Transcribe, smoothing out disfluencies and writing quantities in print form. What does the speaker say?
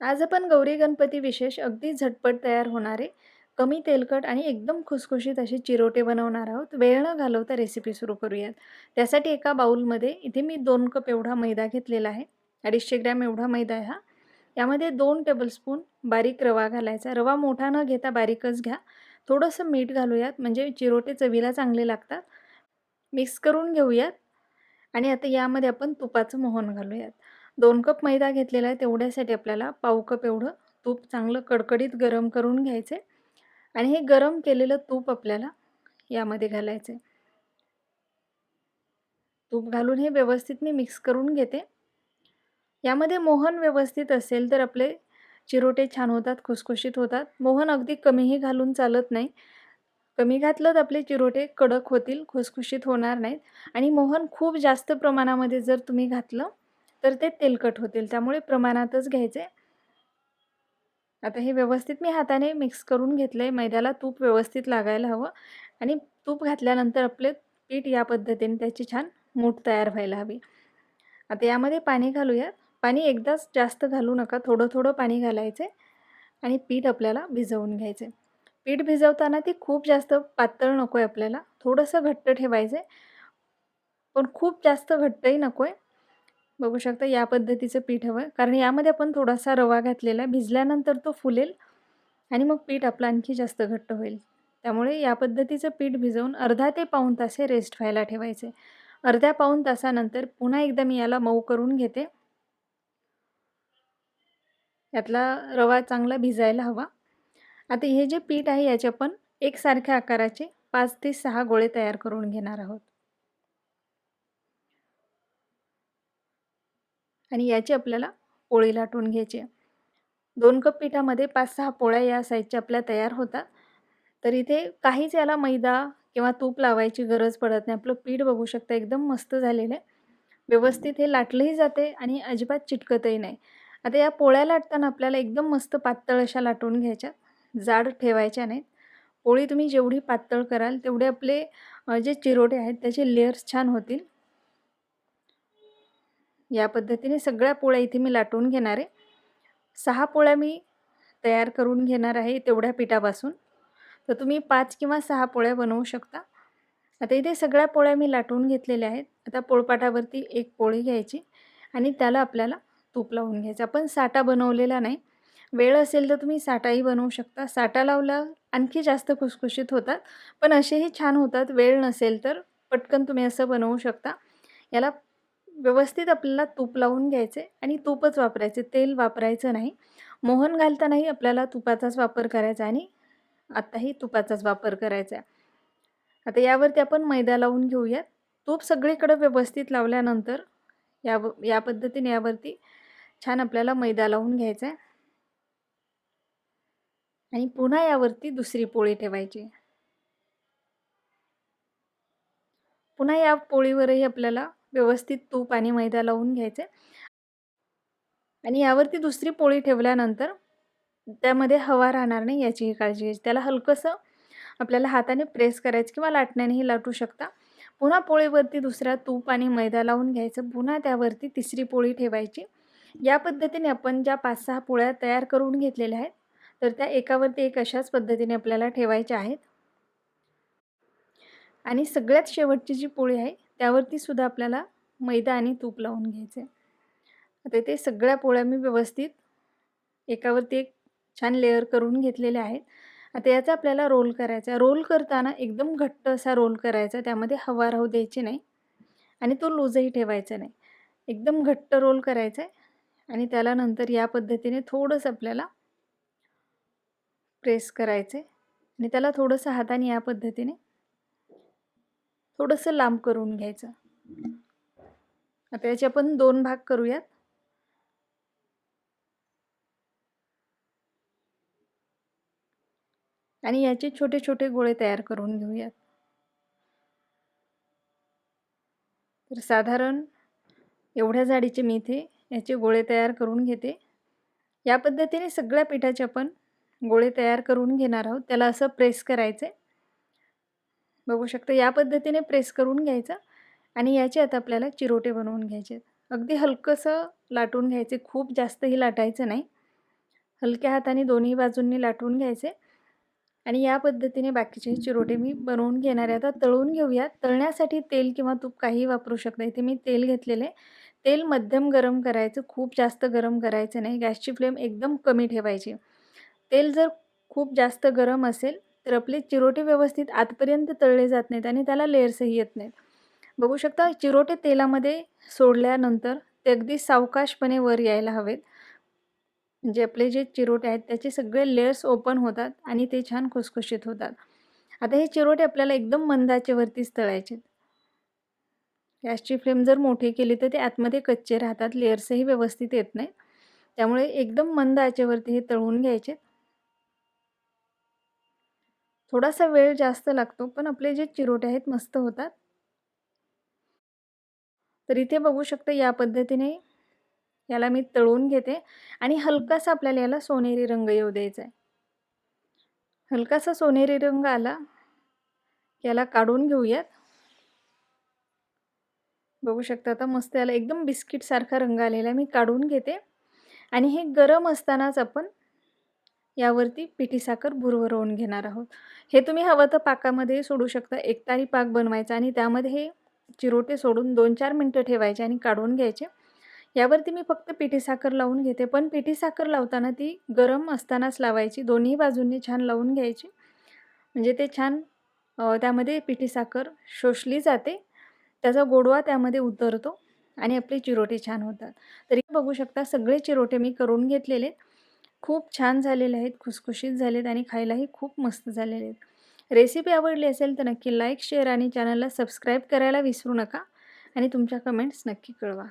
आज आपण गौरी गणपती विशेष अगदी झटपट तयार होणारे, कमी तेलकट आणि एकदम खुसखुशीत असे चिरोटे बनवणार आहोत. वेळ न घालवता रेसिपी सुरू करूयात. त्यासाठी एका बाउलमध्ये इथे मी 2 कप एवढा मैदा घेतलेला आहे. 250 ग्रॅम एवढा मैदा आहे हा. यामध्ये 2 टेबलस्पून बारीक रवा घालायचा. रवा मोठा न घेता बारीकच घ्या. थोडंसं मीठ घालूयात म्हणजे चिरोटे चवीला चांगले लागतात. मिक्स करून घेऊयात आणि आता यामध्ये आपण तुपाचं मोहन घालूयात. 2 कप मैदा घेतलेला आहे तेवढ्यासाठी आपल्याला पाव कप एवढं तूप चांगलं कडकडीत गरम करून घ्यायचं आणि हे गरम केलेलं तूप आपल्याला यामध्ये घालायचं आहे. तूप घालून हे व्यवस्थित मी मिक्स करून घेते. यामध्ये मोहन व्यवस्थित असेल तर आपले चिरोटे छान होतात, खुसखुशीत होतात. मोहन अगदी कमीही घालून चालत नाही. कमी घातलं तर आपले चिरोटे कडक होतील, खुसखुशीत होणार नाहीत आणि मोहन खूप जास्त प्रमाणामध्ये जर तुम्ही घातलं, तर ते तेलकट होतील. त्यामुळे प्रमाणातच घ्यायचे. आता हे व्यवस्थित मी हाताने मिक्स करून घेतलंय. मैद्याला तूप व्यवस्थित लागायला हवं आणि तूप घातल्यानंतर आपले पीठ या पद्धतीने त्याची छान मूठ तयार व्हायला हवी. आता यामध्ये पाणी घालूयात. पाणी एकदाच जास्त घालू नका. थोडं-थोडं पाणी घालायचं आणि पीठ आपल्याला भिजवून घ्यायचं. पीठ भिजवताना ती खूप जास्त पातळ नको आहे आपल्याला. थोडंसं घट्ट ठेवायचं पण खूप जास्त घट्टही नको आहे. बघू शकता या पद्धतीचं पीठ हवं कारण यामध्ये आपण थोडासा रवा घातलेला आहे. भिजल्यानंतर तो फुलेल आणि मग पीठ आपलं आणखी जास्त घट्ट होईल. त्यामुळे या पद्धतीचं पीठ भिजवून अर्धा ते पाऊण तास हे रेस्ट व्हायला ठेवायचे. अर्ध्या पाऊण तासानंतर पुन्हा एकदा मी याला मऊ करून घेते. यातला रवा चांगला भिजायला हवा. आता हे जे पीठ आहे याचे आपण एकसारख्या आकाराचे 5 ते 6 गोळे तयार करून घेणार आहोत. आणि याची आपल्याला पोळी लाटून घ्यायची आहे. 2 कप पिठामध्ये 5-6 पोळ्या या साईजच्या आपल्या तयार होतात. तर इथे काहीच याला मैदा किंवा तूप लावायची गरज पडत नाही. आपलं पीठ बघू शकता एकदम मस्त झालेलं आहे. व्यवस्थित हे लाटलंही जाते आणि अजिबात चिटकतही नाही. आता या पोळ्या लाटताना आपल्याला एकदम मस्त पातळ अशा लाटून घ्यायच्या, जाड ठेवायच्या नाहीत. पोळी तुम्ही जेवढी पातळ कराल तेवढे आपले जे चिरोटे आहेत त्याचे लेयर्स छान होतील. या पद्धतीने सगळ्या पोळ्या इथे मी लाटून घेणार आहे. 6 पोळ्या मी तयार करून घेणार आहे तेवढ्या पिठापासून. तर तुम्ही 5 किंवा 6 पोळ्या बनवू शकता. आता इथे सगळ्या पोळ्या मी लाटून घेतलेल्या आहेत. आता पोळपाटावरती एक पोळी घ्यायची आणि त्याला आपल्याला तूप लावून घ्यायचं. आपण साठा बनवलेला नाही. वेळ असेल तर तुम्ही साठाही बनवू शकता. साठा लावला आणखी जास्त खुसखुशीत होतात, पण असेही छान होतात. वेळ नसेल तर पटकन तुम्ही असं बनवू शकता. याला व्यवस्थित आपल्याला तूप लावून घ्यायचे आणि तूपच वापरायचे, तेल वापरायचं नाही. मोहन घालतानाही आपल्याला तुपाचाच वापर करायचा आणि आत्ताही तुपाचाच वापर करायचा आहे. आता यावरती आपण मैदा लावून घेऊयात. तूप सगळीकडे व्यवस्थित लावल्यानंतर या पद्धतीने यावरती छान आपल्याला मैदा लावून घ्यायचा आहे आणि पुन्हा यावरती दुसरी पोळी ठेवायची. पुन्हा या पोळीवरही आपल्याला व्यवस्थित तूप आणि मैदा लावून घ्यायचे आणि यावरती दुसरी पोळी ठेवल्यानंतर त्यामध्ये हवा राहणार नाही याचीही काळजी घ्यायची. त्याला हलकंसं आपल्याला हाताने प्रेस करायचं किंवा लाटण्यानेही लाटू शकता. पुन्हा पोळीवरती दुसरा तूप आणि मैदा लावून घ्यायचं. पुन्हा त्यावरती तिसरी पोळी ठेवायची. या पद्धतीने आपण ज्या 5-6 पोळ्या तयार करून घेतलेल्या आहेत, तर त्या एकावरती एक अशाच पद्धतीने आपल्याला ठेवायच्या आहेत. आणि सगळ्यात शेवटची जी पोळी आहे, त्यावरती सुद्धा आपल्याला मैदा आणि तूप लावून घ्यायचं आहे. आता ते सगळ्या पोळ्या मी व्यवस्थित एकावरती एक छान लेयर करून घेतलेले आहेत. आता याचा आपल्याला रोल करायचा. रोल करताना एकदम घट्ट असा रोल करायचा. त्यामध्ये हवा राहू द्यायची नाही आणि तो लूजही ठेवायचा नाही. एकदम घट्ट रोल करायचा आहे आणि त्याला नंतर या पद्धतीने थोडंसं आपल्याला प्रेस करायचं आहे आणि त्याला थोडंसं हाताने या पद्धतीने थोडंसं लांब करून घ्यायचं. आता याचे आपण 2 भाग करूयात. आणि याचे छोटे छोटे गोळे तयार करून घेऊयात. तर साधारण एवढ्या जाडीचे मी इथे याचे गोळे तयार करून घेते. या पद्धतीने सगळ्या पिठाचे आपण गोळे तयार करून घेणार आहोत. त्याला असं प्रेस करायचे. बघू शकता या पद्धतीने प्रेस करून घ्यायचं आणि याचे आता आपल्याला चिरोटे बनवून घ्यायचे. अगदी हलकंसं लाटून घ्यायचे, खूप जास्तही लाटायचं नाही. हलक्या हाताने दोन्ही बाजूंनी लाटून घ्यायचे आणि या पद्धतीने बाकीचे चिरोटे मी बनवून घेणार आहे. आता तळून घेऊयात. तळण्यासाठी तेल किंवा तूप काहीही वापरू शकता. इथे मी तेल घेतलेले. तेल मध्यम गरम करायचं, खूप जास्त गरम करायचं नाही. गॅसची फ्लेम एकदम कमी ठेवायची. तेल जर खूप जास्त गरम असेल तर आपले चिरोटे व्यवस्थित आतपर्यंत तळले जात नाहीत आणि त्याला लेयर्सही येत नाहीत. बघू शकता चिरोटे तेलामध्ये सोडल्यानंतर ते अगदी सावकाशपणे वर यायला हवेत. म्हणजे आपले जे चिरोटे आहेत त्याचे सगळे लेयर्स ओपन होतात आणि ते छान खुसखुशीत होतात. आता हे चिरोटे आपल्याला एकदम मंद आचेवरतीच तळायचे. गॅसची फ्लेम जर मोठी केली तर ते आतमध्ये कच्चे राहतात, लेयर्सही व्यवस्थित येत नाहीत. त्यामुळे एकदम मंद आचेवरती हे तळून घ्यायचे. थोडासा वेळ जास्त लागतो, पण आपले जे चिरोटे आहेत मस्त होतात. तर इथे बघू शकता या पद्धतीने याला मी तळून घेते आणि हलकासा आपल्याला याला सोनेरी रंग येऊ द्यायचा आहे. हलकासा सोनेरी रंग आला, याला काढून घेऊयात. बघू शकता आता मस्त याला एकदम बिस्किटसारखा रंग आलेला आहे. मी काढून घेते आणि हे गरम असतानाच आपण यावरती पिठी साखर भुरभरवून घेणार आहोत. हे तुम्ही हवं तर पाकामध्ये सोडू शकता. एकतारी पाक बनवायचा आणि त्यामध्ये हे चिरोटे सोडून 2-4 मिनिटं ठेवायचे आणि काढून घ्यायचे. यावरती मी फक्त पिठी साखर लावून घेते, पण पिठी साखर लावताना ती गरम असतानाच लावायची. दोन्ही बाजूंनी छान लावून घ्यायची. म्हणजे ते छान त्यामध्ये पिठी साखर शोषली जाते. त्याचा गोडवा त्यामध्ये उतरतो आणि आपले चिरोटे छान होतात. तरी बघू शकता सगळे चिरोटे मी करून घेतलेले. खूप छान झालेले आहेत, खुसखुशीत झालेत आणि खायलाही खूप मस्त झालेले आहेत. रेसिपी आवडली असेल तर नक्की लाईक, शेअर आणि चॅनलला सबस्क्राईब करायला विसरू नका आणि तुमच्या कमेंट्स नक्की कळवा.